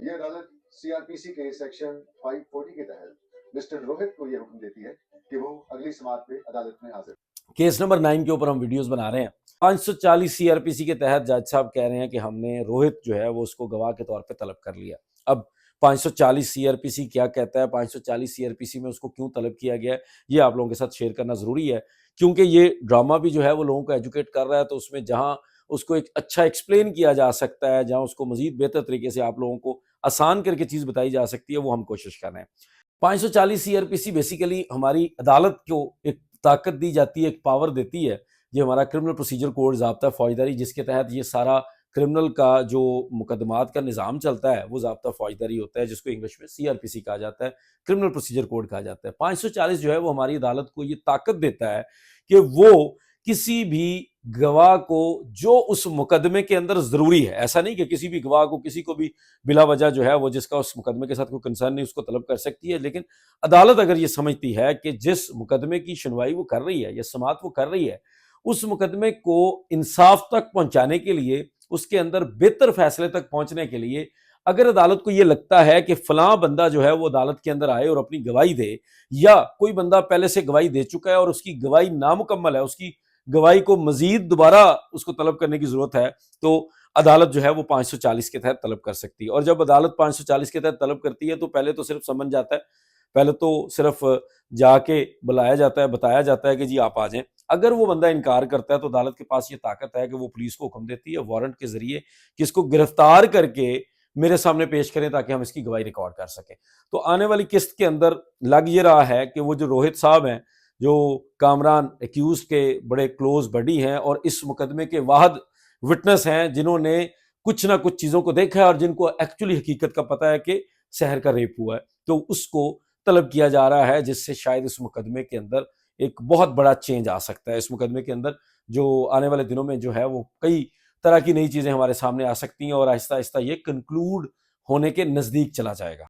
ये अदालत सीआरपीसी के सेक्शन 540 के तहत मिस्टर रोहित को यह हुक्म देती है कि वो अगली समाअत पे अदालत में हाजिर। केस नंबर 9 के ऊपर हम वीडियोस बना रहे हैं। 540 सीआरपीसी के तहत जज साहब कह रहे हैं कि हमने रोहित जो है वो उसको गवाह के तौर पे तलब कर लिया। अब 540 सीआरपीसी क्या कहता है, 540 सीआरपीसी में उसको क्यों तलब किया गया है, ये आप लोगों के साथ शेयर करना जरूरी है, क्योंकि ये ड्रामा भी जो है वो लोगों को एजुकेट कर रहा है। तो उसमें जहां उसको एक अच्छा एक्सप्लेन किया जा सकता है, जहां उसको मजीद बेहतर तरीके से आप लोगों को आसान करके चीज बताई जा सकती है, वो हम कोशिश कर रहे हैं। 540 सीआरपीसी बेसिकली हमारी अदालत को एक ताकत दी जाती है, एक पावर देती है। ये हमारा क्रिमिनल प्रोसीजर कोड ज़ाब्ता फौजदारी, जिसके तहत ये सारा क्रिमिनल का जो मुकदमात का निज़ाम चलता है वो ज़ाब्ता फौजदारी होता है, जिसको इंग्लिश में सीआरपीसी कहा जाता है, क्रिमिनल प्रोसीजर कोड कहा जाता है। 540 जो है वो हमारी अदालत को ये ताकत देता है कि वो किसी भी गवाह को जो उस मुकदमे के अंदर जरूरी है, ऐसा नहीं कि किसी भी गवाह को किसी को भी बिला वजह जो है वो जिसका उस मुकदमे के साथ कोई कंसर्न नहीं उसको तलब कर सकती है, लेकिन अदालत अगर ये समझती है कि जिस मुकदमे की सुनवाई वो कर रही है या समाअत वो कर रही है, उस मुकदमे को इंसाफ तक पहुंचाने के लिए, उसके अंदर बेहतर फैसले तक पहुंचने के लिए अगर अदालत को यह लगता है कि फलां बंदा जो है वो अदालत के अंदर आए और अपनी गवाही दे, या कोई बंदा पहले से गवाही दे चुका है और उसकी गवाही नामुकम्मल है, उसकी गवाही को मजीद दोबारा उसको तलब करने की जरूरत है, तो अदालत जो है वो 540 के तहत तलब कर सकती है। और जब अदालत 540 के तहत तलब करती है तो पहले तो सिर्फ समझ जाता है, पहले तो सिर्फ जाके बुलाया जाता है, बताया जाता है कि जी आप आ जाएं। अगर वो बंदा इनकार करता है तो अदालत के पास ये ताकत है कि वो पुलिस को हुक्म देती है वारंट के जरिए कि इसको गिरफ्तार करके मेरे सामने पेश करें ताकि हम इसकी गवाही रिकॉर्ड कर सकें। तो आने वाली किस्त के अंदर लग ये रहा है कि वो जो रोहित साहब हैं, जो कामरान एक्यूज के बड़े क्लोज बडी हैं और इस मुकदमे के वाहद विटनेस हैं, जिन्होंने कुछ ना कुछ चीजों को देखा है और जिनको एक्चुअली हकीकत का पता है कि शहर का रेप हुआ है, तो उसको तलब किया जा रहा है, जिससे शायद इस मुकदमे के अंदर एक बहुत बड़ा चेंज आ सकता है। इस मुकदमे के अंदर जो आने वाले दिनों में जो है वो कई तरह की नई चीजें हमारे सामने आ सकती हैं और आहिस्ता आहिस्ता ये कंक्लूड होने के नजदीक चला जाएगा।